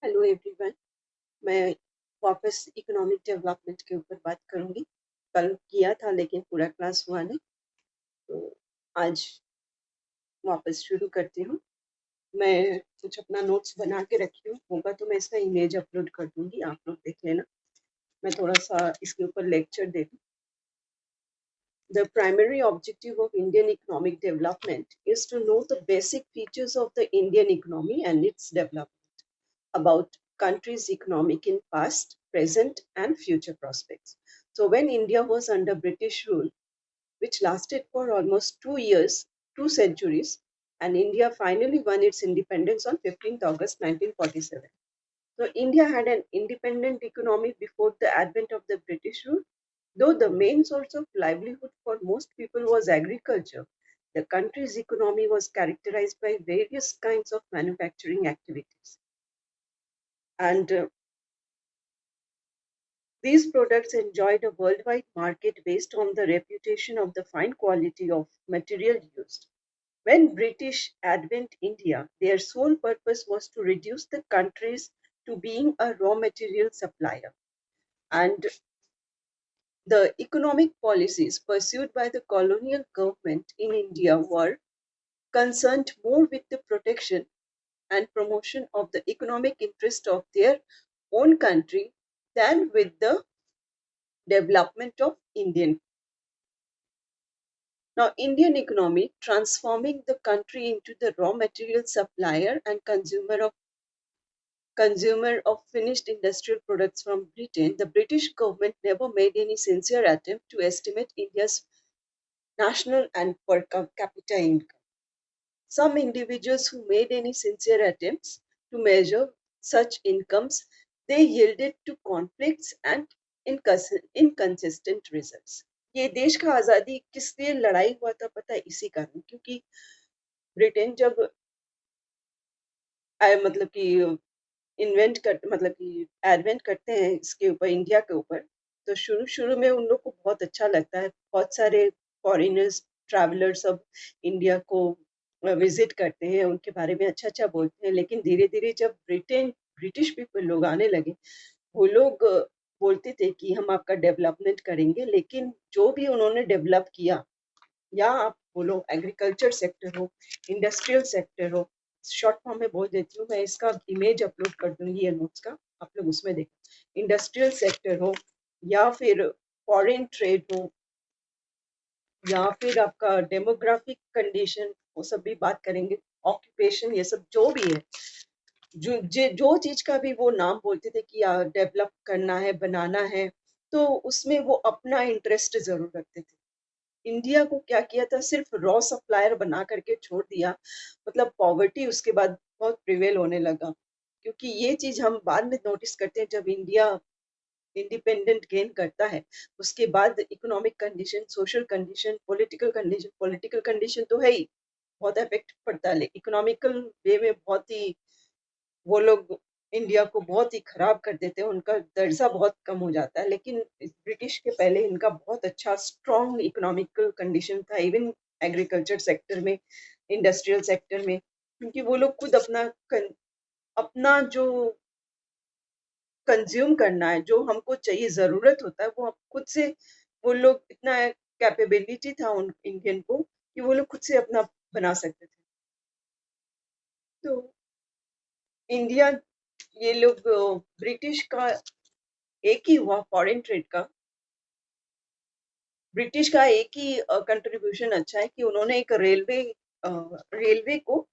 Hello everyone. मैं वापस economic development के ऊपर बात करूंगी। कल किया था लेकिन पूरा क्लास हुआ नहीं, तो आज वापस शुरू करती हूँ। मैं कुछ अपना नोट्स बना के रखी हूँ, होगा तो मैं इसका इमेज अपलोड कर दूंगी, आप लोग देख लेना। मैं थोड़ा सा इसके ऊपर लेक्चर दे दूँ। The primary objective of Indian economic development is to know the basic features of the Indian economy and its development, about country's economic in past, present, and future prospects. So when India was under British rule, which lasted for almost 2 years, 2 centuries, and India finally won its independence on 15th August 1947. So India had an independent economy before the advent of the British rule. Though the main source of livelihood for most people was agriculture, the country's economy was characterized by various kinds of manufacturing activities. And these products enjoyed a worldwide market based on the reputation of the fine quality of material used. When British advent India, their sole purpose was to reduce the countries to being a raw material supplier. And the economic policies pursued by the colonial government in India were concerned more with the protection and promotion of the economic interest of their own country than with the development of Indian. Now, Indian economy transforming the country into the raw material supplier and consumer of finished industrial products from Britain, the British government never made any sincere attempt to estimate India's national and per capita income. Some individuals who made any sincere attempts to measure such incomes, they yielded to conflicts and inconsistent results. ये देश का आजादी किस लिए लड़ाई हुआ था पता है, इसी कारण, क्योंकि ब्रिटेन जब मतलब कि इन्वेंट कर मतलब कि एडवेंट करते हैं इसके ऊपर, इंडिया के ऊपर, तो शुरू शुरू में उन लोग को बहुत अच्छा लगता है। बहुत सारे फॉरेनर्स, ट्रैवलर्स सब इंडिया को विजिट करते हैं, उनके बारे में अच्छा अच्छा बोलते हैं। लेकिन धीरे धीरे जब ब्रिटिश पीपल लोग आने लगे, वो लोग बोलते थे कि हम आपका डेवलपमेंट करेंगे, लेकिन जो भी उन्होंने डेवलप किया, या आप बोलो एग्रीकल्चर सेक्टर हो, इंडस्ट्रियल सेक्टर हो, शॉर्ट फॉर्म में बोल देती हूँ मैं, इसका इमेज अपलोड कर दूंगी ये नोट्स का, आप लोग उसमें देखो। इंडस्ट्रियल सेक्टर हो, या फिर फॉरेन ट्रेड हो, या फिर आपका डेमोग्राफिक कंडीशन, वो सब भी बात करेंगे, ऑक्यूपेशन, ये सब जो भी है, जो चीज का भी वो नाम बोलते थे कि डेवलप करना है, बनाना है, तो उसमें वो अपना इंटरेस्ट जरूर रखते थे। इंडिया को क्या किया था, सिर्फ रॉ सप्लायर बना करके छोड़ दिया। मतलब पॉवर्टी उसके बाद बहुत प्रिवेल होने लगा, क्योंकि ये चीज हम बाद में नोटिस करते हैं जब इंडिया इंडिपेंडेंट गेन करता है। उसके बाद economic condition, social condition, political condition तो है ही, बहुत इफेक्ट पड़ता है। इकोनॉमिकल वे में बहुत ही वो लोग इंडिया को बहुत ही खराब कर देते हैं, उनका दर्जा बहुत कम हो जाता है। लेकिन ब्रिटिश के पहले इनका बहुत अच्छा स्ट्रॉन्ग इकोनॉमिकल कंडीशन था, इवन एग्रीकल्चर सेक्टर में, इंडस्ट्रियल सेक्टर में, क्योंकि वो लोग खुद अपना जो कंज्यूम करना है, जो हमको चाहिए, जरूरत होता है, वो खुद से, वो लोग इतना कैपेबिलिटी था उन इंडियन को कि वो लोग खुद से अपना बना सकते थे। तो इंडिया, ये लोग ब्रिटिश का एक ही हुआ फॉरेन ट्रेड का, ब्रिटिश का एक ही कंट्रीब्यूशन अच्छा है कि उन्होंने एक रेलवे को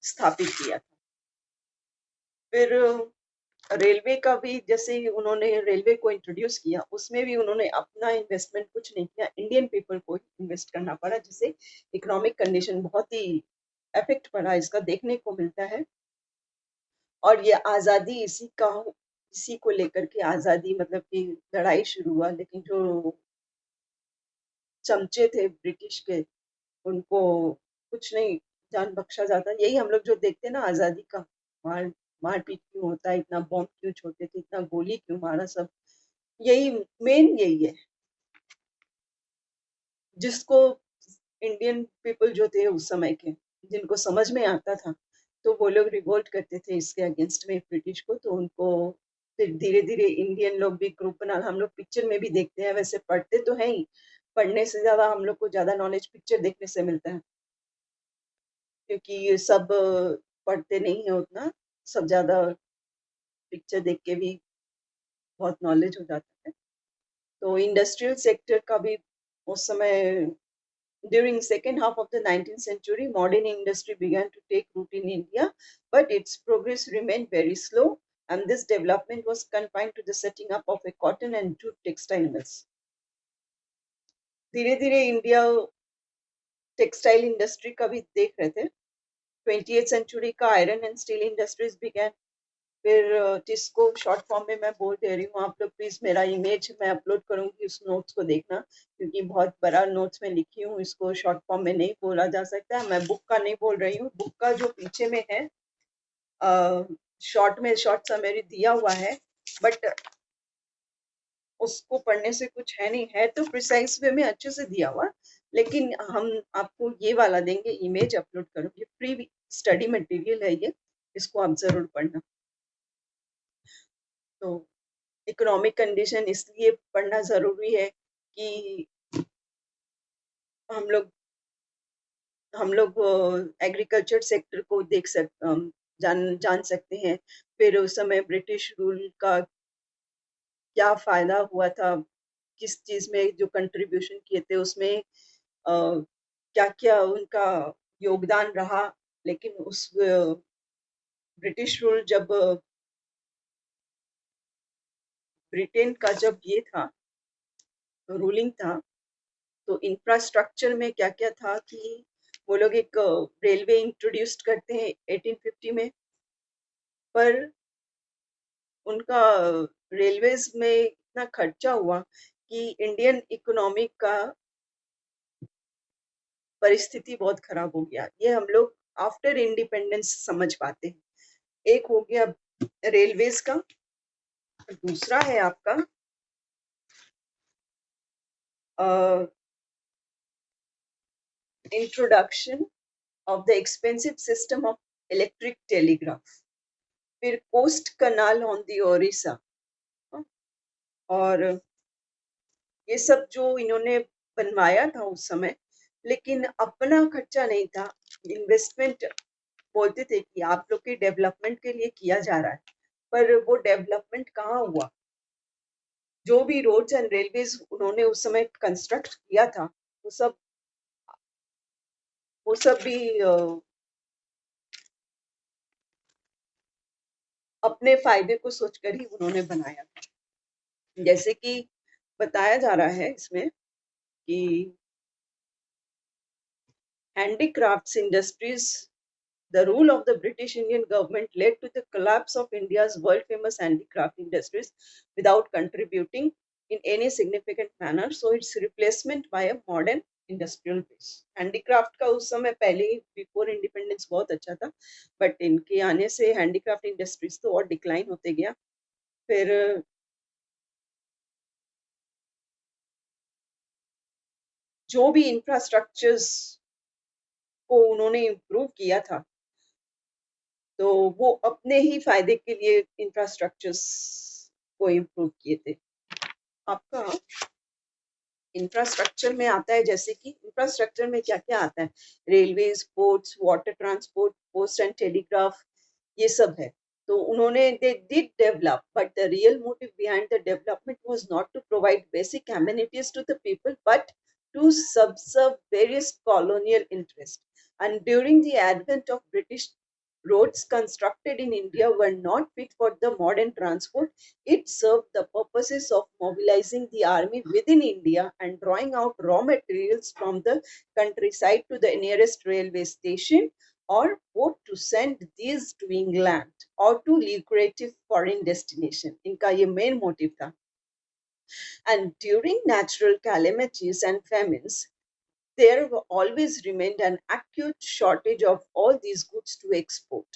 स्थापित किया था। फिर रेलवे का भी, जैसे ही उन्होंने रेलवे को इंट्रोड्यूस किया, उसमें भी उन्होंने अपना इन्वेस्टमेंट कुछ नहीं किया, इंडियन पीपल को इन्वेस्ट करना पड़ा, जिससे इकोनॉमिक कंडीशन बहुत ही इफेक्ट पड़ा, इसका देखने को मिलता है। और ये आजादी इसी को लेकर के आजादी, मतलब कि लड़ाई शुरू हुआ। लेकिन जो चमचे थे ब्रिटिश के, उनको कुछ नहीं जान बख्शा जाता। यही हम लोग जो देखते हैं ना, आजादी का मार मारपीट क्यों होता है, इतना बॉम्ब क्यों छोड़ते थे, इतना गोली क्यों मारा, सब यही मेन यही है, जिसको इंडियन पीपल जो थे उस समय के, जिनको समझ में आता था तो वो लोग रिवोल्ट करते थे इसके अगेंस्ट में ब्रिटिश को, तो उनको फिर धीरे धीरे इंडियन लोग भी ग्रुप बना, हम लोग पिक्चर में भी देखते हैं, वैसे पढ़ते तो है ही, पढ़ने से ज्यादा हम लोग को ज्यादा नॉलेज पिक्चर देखने से मिलता है, क्योंकि ये सब पढ़ते नहीं है उतना, सब ज्यादा पिक्चर देख के भी बहुत नॉलेज हो जाता है। तो इंडस्ट्रियल सेक्टर का भी उस समय, during second half of the 19th century, modern industry began to take root in India, but its progress remained very slow, and this development was confined to the setting up of a cotton and jute textile mills. धीरे धीरे India textile industry का भी देख रहे थे। 20th century का iron and steel industries began. फिर जिसको शॉर्ट फॉर्म में मैं बोल दे रही हूँ, आप लोग प्लीज मेरा इमेज मैं अपलोड करूंगी, उस नोट्स को देखना, क्योंकि बहुत बड़ा नोट्स में लिखी हूँ, इसको शॉर्ट फॉर्म में नहीं बोला जा सकता। मैं बुक का नहीं बोल रही हूँ, बुक का जो पीछे में है शॉर्ट में शॉर्ट समरी दिया हुआ है, बट उसको पढ़ने से कुछ है नहीं, है तो प्रिसाइज वे में अच्छे से दिया हुआ, लेकिन हम आपको ये वाला देंगे, इमेज अपलोड करूंगी, फ्री स्टडी मटेरियल है ये, इसको आप जरूर पढ़ना। तो इकोनॉमिक कंडीशन इसलिए पढ़ना जरूरी है कि हम लोग एग्रीकल्चर सेक्टर को देख जान सकते हैं। फिर उस समय ब्रिटिश रूल का क्या फायदा हुआ था, किस चीज में जो कंट्रीब्यूशन किए थे उसमें क्या क्या उनका योगदान रहा। लेकिन उस ब्रिटिश रूल जब ब्रिटेन का जब ये था रूलिंग था, तो इंफ्रास्ट्रक्चर में क्या क्या था कि वो लोग एक रेलवे इंट्रोड्यूस करते हैं 1850 में, पर उनका रेलवेज में इतना खर्चा हुआ कि इंडियन इकोनॉमी का परिस्थिति बहुत खराब हो गया। ये हम लोग आफ्टर इंडिपेंडेंस समझ पाते हैं। एक हो गया रेलवेज का, दूसरा है आपका introduction of the expensive system of electric telegraph, फिर coast canal on the Orissa, और ये सब जो इन्होंने बनवाया था उस समय, लेकिन अपना खर्चा नहीं था, इन्वेस्टमेंट बोलते थे कि आप लोग के डेवलपमेंट के लिए किया जा रहा है, पर वो डेवलपमेंट कहाँ हुआ। जो भी रोड्स एंड रेलवेज उन्होंने उस समय कंस्ट्रक्ट किया था, वो सब भी अपने फायदे को सोचकर ही उन्होंने बनाया था। जैसे कि बताया जा रहा है इसमें कि handicrafts industries, the rule of the British Indian government led to the collapse of India's world-famous handicraft industries without contributing in any significant manner, so its replacement by a modern industrial base. Handicraft का उस समय पहले ही before independence बहुत अच्छा था, but इनके आने से हैंडीक्राफ्ट इंडस्ट्रीज तो और डिक्लाइन होते गया। फिर जो भी इंफ्रास्ट्रक्चर्स को उन्होंने इम्प्रूव किया था, तो वो अपने ही फायदे के लिए इंफ्रास्ट्रक्चर्स को इम्प्रूव किए थे। आपका इंफ्रास्ट्रक्चर में आता है, जैसे कि इंफ्रास्ट्रक्चर में क्या क्या आता है, railways, ports, water transport, post and telegraph, ये सब है। तो उन्होंने they did develop, but the real motive behind the development was not to provide basic amenities to the people, but to subserve various colonial interests. And during the advent of British, roads constructed in India were not fit for the modern transport. It served the purposes of mobilizing the army within India and drawing out raw materials from the countryside to the nearest railway station, or both to send these to England or to lucrative foreign destination. इनका ये main motive था. And during natural calamities and famines, there always remained an acute shortage of all these goods to export.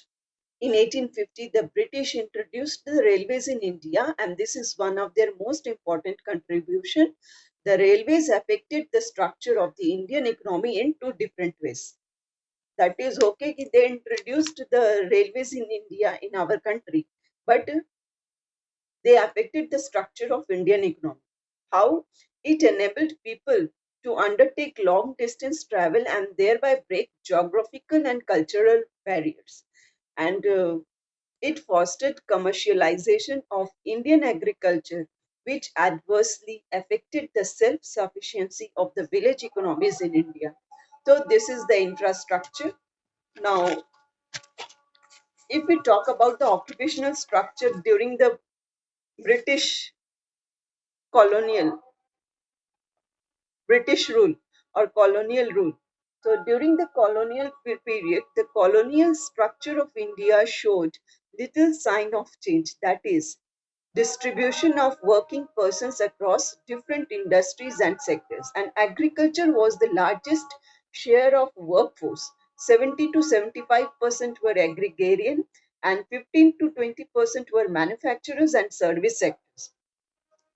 In 1850, the British introduced the railways in India, and this is one of their most important contribution. The railways affected the structure of the Indian economy in two different ways. That is okay. They introduced the railways in India, in our country, but they affected the structure of Indian economy. How? It enabled people to undertake long distance travel and thereby break geographical and cultural barriers. And it fostered commercialization of Indian agriculture, which adversely affected the self sufficiency of the village economies in India. So, this is the infrastructure. Now, if we talk about the occupational structure during the British colonial British rule or colonial rule. So during the colonial period, the colonial structure of India showed little sign of change. That is, distribution of working persons across different industries and sectors. And agriculture was the largest share of workforce. 70 to 75% were agrarian and 15 to 20% were manufacturers and service sectors.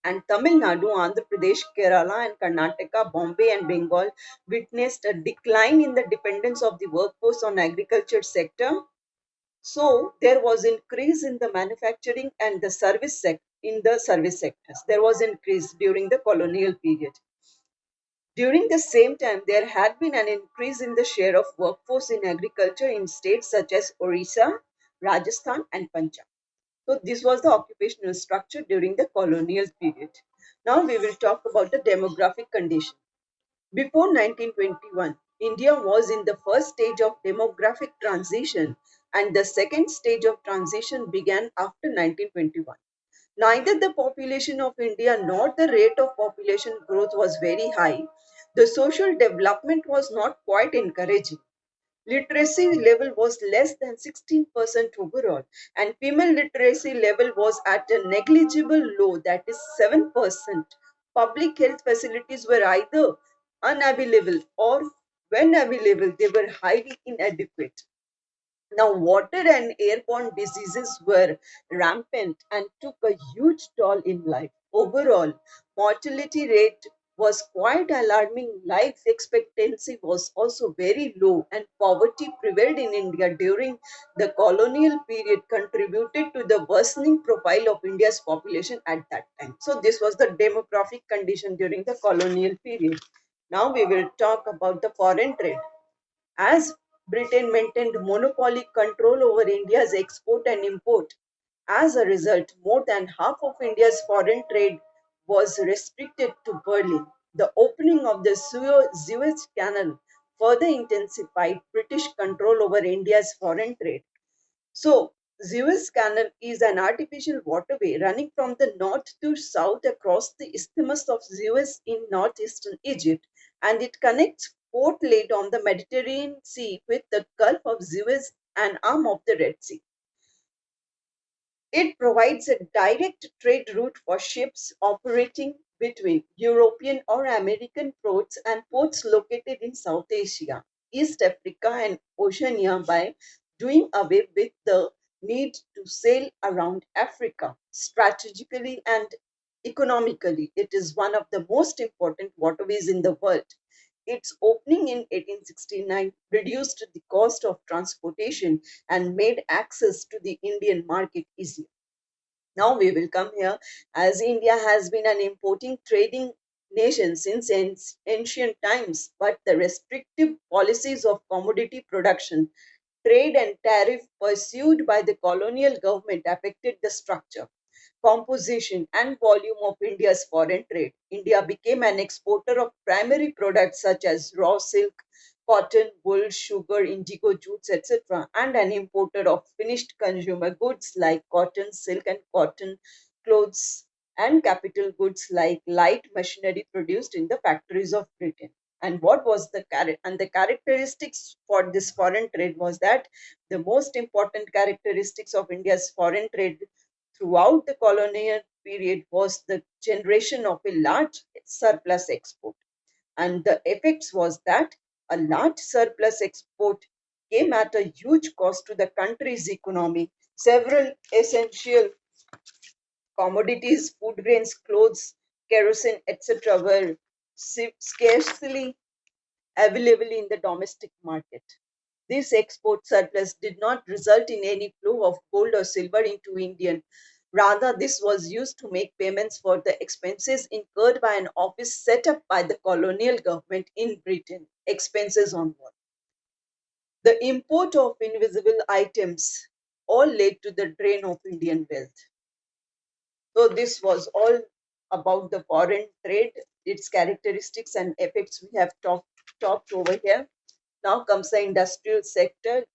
And Tamil Nadu, Andhra Pradesh, Kerala, and Karnataka, Bombay, and Bengal witnessed a decline in the dependence of the workforce on agriculture sector. So there was increase in the manufacturing and the service sectors. There was increase during the colonial period. During the same time, there had been an increase in the share of workforce in agriculture in states such as Orissa, Rajasthan, and Punjab. So this was the occupational structure during the colonial period. Now we will talk about the demographic condition. Before 1921, India was in the first stage of demographic transition and the second stage of transition began after 1921. Neither the population of India nor the rate of population growth was very high. The social development was not quite encouraging. Literacy level was less than 16% overall, and female literacy level was at a negligible low, that is 7%. Public health facilities were either unavailable or, when available, they were highly inadequate. Now, water and airborne diseases were rampant and took a huge toll in life. Overall, mortality rate was quite alarming. Life expectancy was also very low, and poverty prevailed in India during the colonial period, contributed to the worsening profile of India's population at that time. So, this was the demographic condition during the colonial period. Now, we will talk about the foreign trade. As Britain maintained monopoly control over India's export and import, as a result, more than half of India's foreign trade was restricted to Berlin. The opening of the Suez Canal further intensified British control over India's foreign trade. So, Suez Canal is an artificial waterway running from the north to south across the Isthmus of Suez in northeastern Egypt, and it connects Port Lade on the Mediterranean Sea with the Gulf of Suez, an arm of the Red Sea. It provides a direct trade route for ships operating between European or American ports and ports located in South Asia, East Africa, and Oceania by doing away with the need to sail around Africa. Strategically and economically, it is one of the most important waterways in the world. Its opening in 1869 reduced the cost of transportation and made access to the Indian market easier. Now we will come here, as India has been an importing trading nation since ancient times, but the restrictive policies of commodity production, trade and tariff pursued by the colonial government affected the structure, composition, and volume of India's foreign trade. India became an exporter of primary products such as raw silk, cotton, wool, sugar, indigo, jutes, etc., and an importer of finished consumer goods like cotton, silk, and cotton clothes, and capital goods like light machinery produced in the factories of Britain. And what was the characteristics for this foreign trade was that the most important characteristics of India's foreign trade throughout the colonial period was the generation of a large surplus export. And the effects was that a large surplus export came at a huge cost to the country's economy. Several essential commodities, food grains, clothes, kerosene, etc., were scarcely available in the domestic market. This export surplus did not result in any flow of gold or silver into Indian. Rather, this was used to make payments for the expenses incurred by an office set up by the colonial government in Britain. Expenses on what? The import of invisible items all led to the drain of Indian wealth. So this was all about the foreign trade, its characteristics and effects we have talked over here. Now comes the industrial sector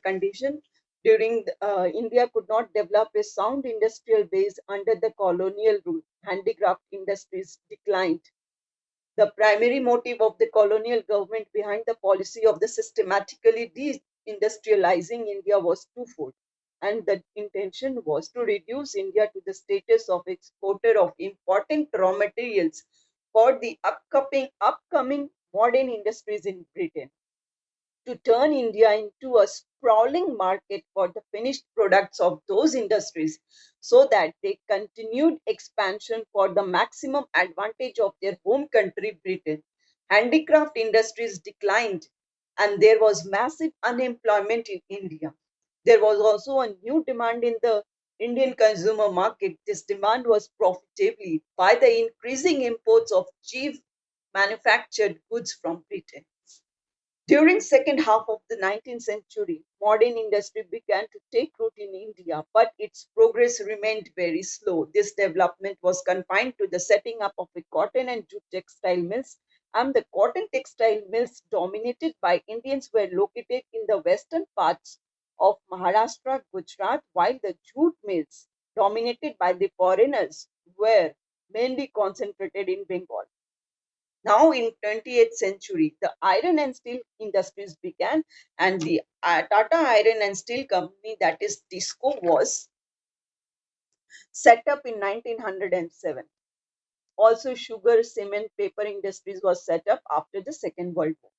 condition. During India could not develop a sound industrial base under the colonial rule. Handicraft industries declined. The primary motive of the colonial government behind the policy of the systematically deindustrializing India was twofold, and the intention was to reduce India to the status of exporter of important raw materials for the upcoming modern industries in Britain, to turn India into a sprawling market for the finished products of those industries so that they continued expansion for the maximum advantage of their home country, Britain. Handicraft industries declined and there was massive unemployment in India. There was also a new demand in the Indian consumer market. This demand was profitably by the increasing imports of cheap manufactured goods from Britain. During second half of the 19th century, modern industry began to take root in India, but its progress remained very slow. This development was confined to the setting up of the cotton and jute textile mills, and the cotton textile mills dominated by Indians were located in the western parts of Maharashtra, Gujarat, while the jute mills dominated by the foreigners were mainly concentrated in Bengal. Now in 20th century, the iron and steel industries began, and the Tata Iron and Steel Company, that is TISCO, was set up in 1907. Also, sugar, cement, paper industries was set up after the Second World War.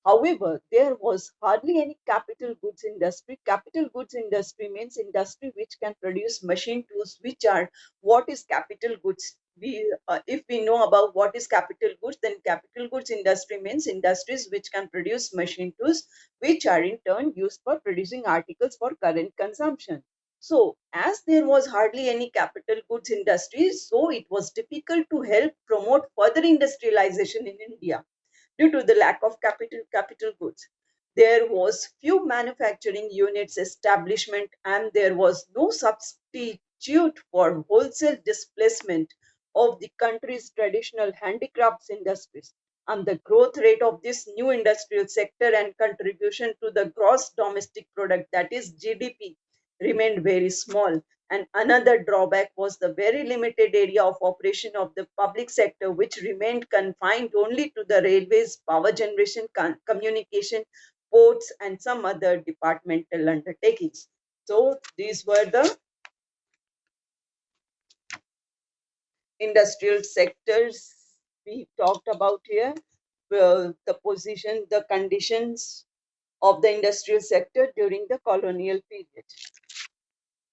However, there was hardly any capital goods industry. Capital goods industry means industry which can produce machine tools, which are what is capital goods. If we know about what is capital goods, then capital goods industry means industries which can produce machine tools, which are in turn used for producing articles for current consumption. So, as there was hardly any capital goods industry, so it was difficult to help promote further industrialization in India due to the lack of capital goods. There was few manufacturing units establishment and there was no substitute for wholesale displacement of the country's traditional handicrafts industries. And the growth rate of this new industrial sector and contribution to the gross domestic product, that is GDP, remained very small. And another drawback was the very limited area of operation of the public sector, which remained confined only to the railways, power generation, communication, ports, and some other departmental undertakings. So these were the industrial sectors we talked about here. The position, the conditions of the industrial sector during the colonial period.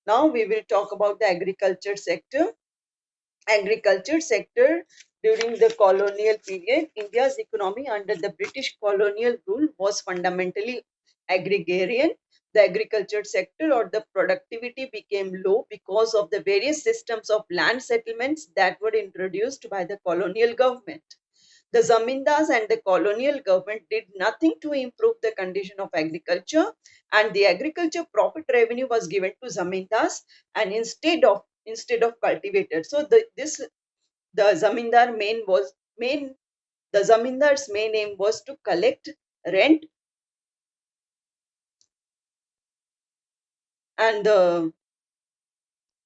Now we will talk about the agriculture sector. Agriculture sector during the colonial period, India's economy under the British colonial rule was fundamentally agrarian. The agriculture sector or the productivity became low because of the various systems of land settlements that were introduced by the colonial government. The zamindars and the colonial government did nothing to improve the condition of agriculture, and the agriculture profit revenue was given to zamindars and instead of cultivators. So the zamindar main the zamindar's main aim was to collect rent and the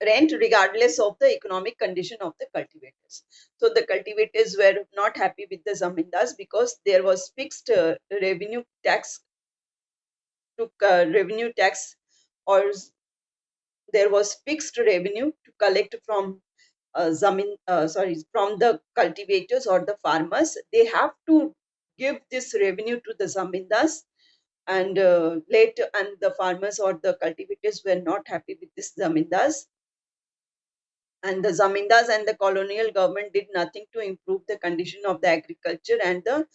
rent regardless of the economic condition of the cultivators. So the cultivators were not happy with the zamindars because there was fixed revenue tax, or there was fixed revenue to collect from from the cultivators or the farmers. They have to give this revenue to the zamindars, and later and the farmers or the cultivators were not happy with this zamindars, and the zamindars and the colonial government did nothing to improve the condition of the agriculture and the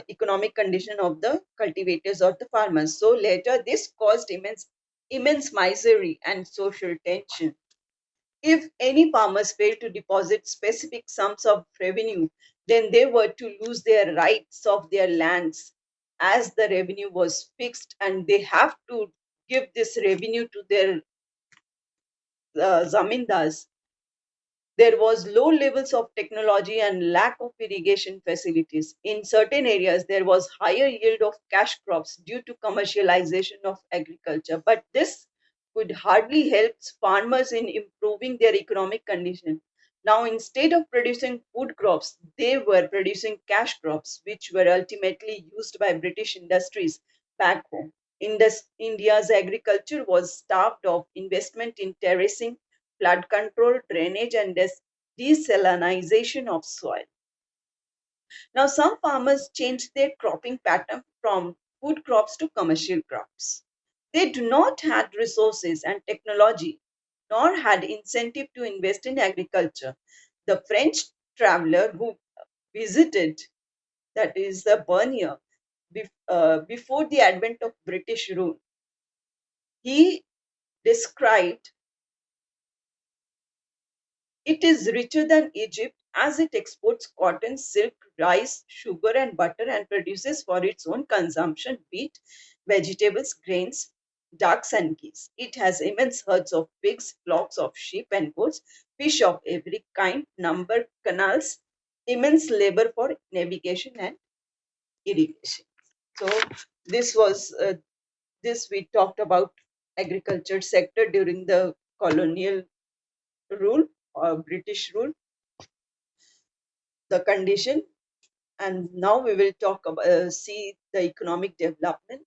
economic condition of the cultivators or the farmers. So later, this caused immense misery and social tension. If any farmers failed to deposit specific sums of revenue, then they were to lose their rights of their lands, as the revenue was fixed and they have to give this revenue to their zamindars. There was low levels of technology and lack of irrigation facilities. In certain areas, there was higher yield of cash crops due to commercialization of agriculture. But this could hardly help farmers in improving their economic condition. Now, instead of producing food crops, they were producing cash crops, which were ultimately used by British industries back home. India's agriculture was starved of investment in terracing, flood control, drainage, and desalinization of soil. Now, some farmers changed their cropping pattern from food crops to commercial crops. They do not have resources and technology, nor had incentive to invest in agriculture. The French traveler who visited, that is the Bernier, before the advent of British rule, he described it is richer than Egypt as it exports cotton, silk, rice, sugar, and butter and produces for its own consumption wheat, vegetables, grains, ducks, and geese. It has immense herds of pigs, flocks of sheep and goats, fish of every kind, number canals, immense labor for navigation and irrigation. So this was this we talked about agriculture sector during the colonial rule or British rule, the condition, and now we will talk about see the economic development.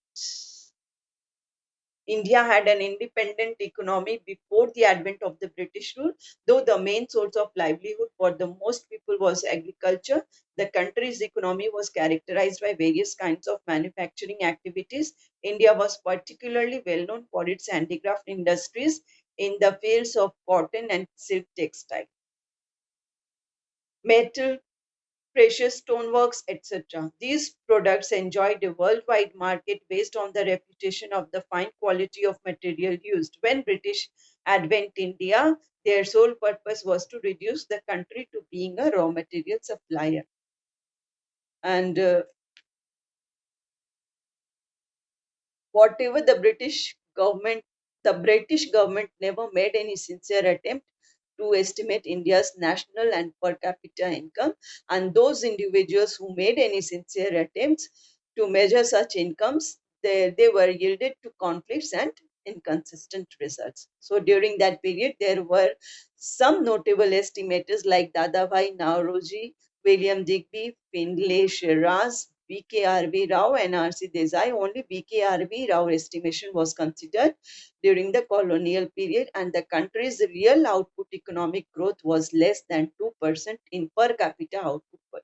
India had an independent economy before the advent of the British rule, though the main source of livelihood for the most people was agriculture. The country's economy was characterized by various kinds of manufacturing activities. India was particularly well known for its handicraft industries in the fields of cotton and silk textile, metal, precious stoneworks, etc. These products enjoyed a worldwide market based on the reputation of the fine quality of material used. When British advent India, their sole purpose was to reduce the country to being a raw material supplier. And whatever the British government never made any sincere attempt to estimate India's national and per capita income, and those individuals who made any sincere attempts to measure such incomes, they were yielded to conflicts and inconsistent results. So during that period, there were some notable estimators like Dadabhai Nauroji, William Digby, Findlay Shiraz, BKRB Rao, and RC Desai. Only BKRB Rao estimation was considered during the colonial period, and the country's real output economic growth was less than 2% in per capita output.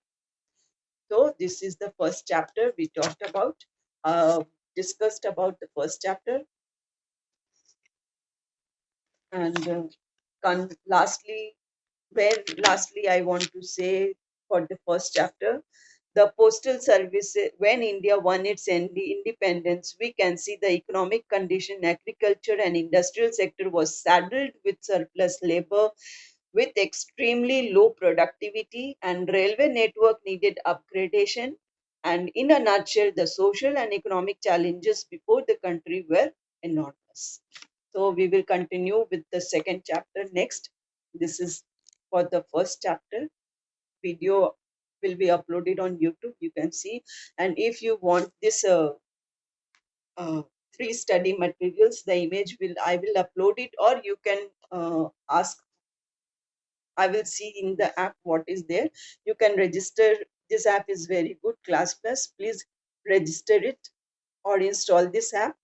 So this is the first chapter we talked about, uh, discussed about the first chapter, and lastly, lastly I want to say for the first chapter, the postal service, when India won its independence, we can see the economic condition, agriculture and industrial sector was saddled with surplus labor, with extremely low productivity, and railway network needed upgradation. And in a nutshell, the social and economic challenges before the country were enormous. So we will continue with the second chapter next. This is for the first chapter. Video will be uploaded on YouTube. You can see. And if you want this free study materials, the image will I will upload it, or you can ask. I will see in the app what is there. You can register. This app is very good, Classplus. Please register it or install this app,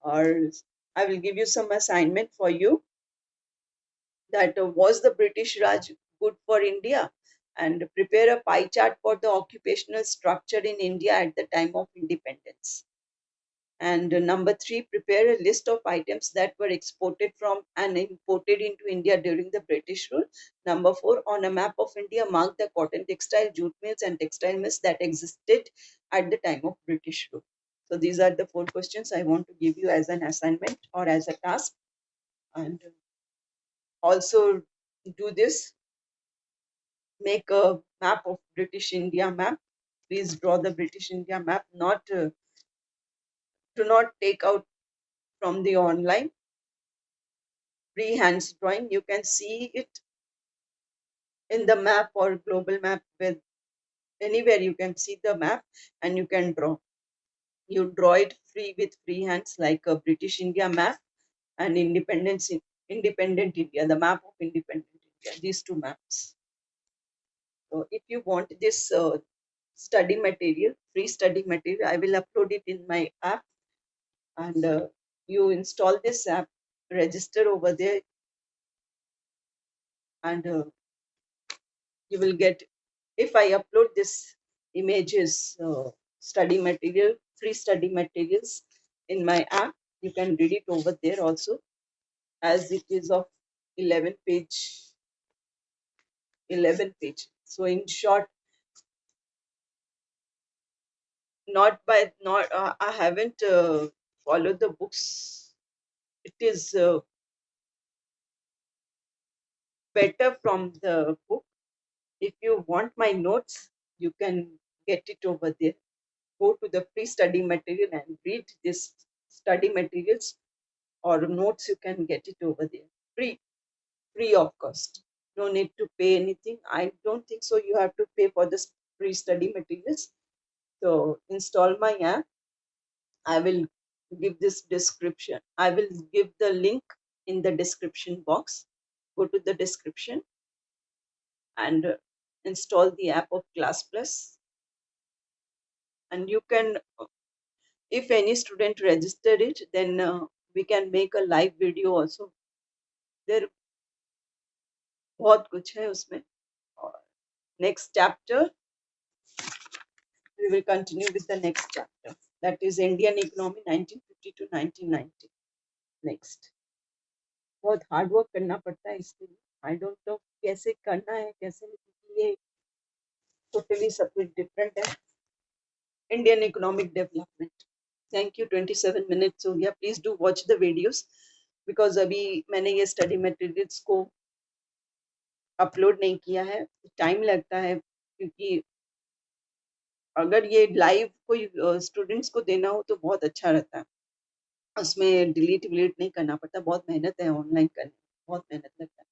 or I will give you some assignment for you, that was the British Raj good for India, and prepare a pie chart for the occupational structure in India at the time of independence. And number 3, prepare a list of items that were exported from and imported into India during the British rule. Number 4, on a map of India, mark the cotton, textile, jute mills, and textile mills that existed at the time of British rule. So these are the 4 questions I want to give you as an assignment or as a task. And also do this, make a map of British India map. Please draw the British India map, not do not take out from the online freehand drawing. You can see it in the map or global map, with anywhere you can see the map and you can draw. You draw it free with free hands, like a British India map and independent India, the map of independent India, these 2 maps. So if you want this study material, free study material, I will upload it in my app. And you install this app, register over there, and you will get, if I upload this images, study material, free study materials in my app, you can read it over there also, as it is of 11 page. So in short, not I haven't followed the books. It is better from the book. If you want my notes, you can get it over there. Go to the free study material and read this study materials or notes. You can get it over there free of cost. No need to pay anything. I don't think so you have to pay for this free study materials. So install my app. I will give this description. I will give the link in the description box. Go to the description and install the app of Classplus. And you can, if any student register it, then we can make a live video also. There बहुत कुछ है उसमें. Next chapter, we will continue with the next chapter. That is Indian economy 1950 to 1990. Next. बहुत hard work करना पड़ता है इसके लिए. आई डोंट नो कैसे करना है, कैसे नहीं. ये टोटली सब कुछ डिफरेंट है. Indian economic development. Thank you. 27 minutes हो गया. Please do watch the videos, because अभी मैंने ये स्टडी मटेरियल्स को अपलोड नहीं किया है. टाइम लगता है, क्योंकि अगर ये लाइव कोई स्टूडेंट्स को देना हो तो बहुत अच्छा रहता है. उसमें डिलीट विलीट नहीं करना पड़ता. बहुत मेहनत है ऑनलाइन करने, बहुत मेहनत लगता है.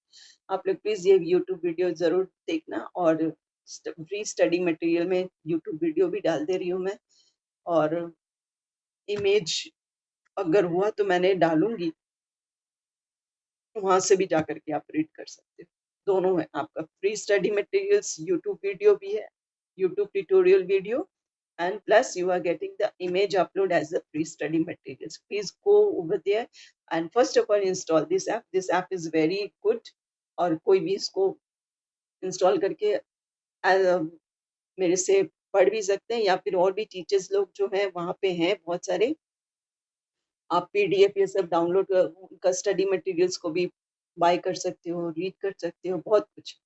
आप लोग प्लीज ये यूट्यूब वीडियो जरूर देखना. और फ्री स्टडी मटेरियल में यूट्यूब वीडियो भी डाल दे रही हूँ मैं, और इमेज अगर हुआ तो मैंने डालूंगी, वहां से भी जाकर के आप रीड कर सकते हो. दोनों है आपका. Free study materials YouTube video भी है, YouTube tutorial video, and plus you are getting the image upload as the free study materials. Please go over there and first of all install this app. This app is very good. और कोई भी इसको install करके मेरे से पढ़ भी सकते हैं, या फिर और भी टीचर्स लोग जो हैं वहाँ पे हैं बहुत सारे. आप पीडीएफ ये सब डाउनलोड, उनका स्टडी मटेरियल्स को भी बाय कर सकते हो, रीड कर सकते हो, बहुत कुछ.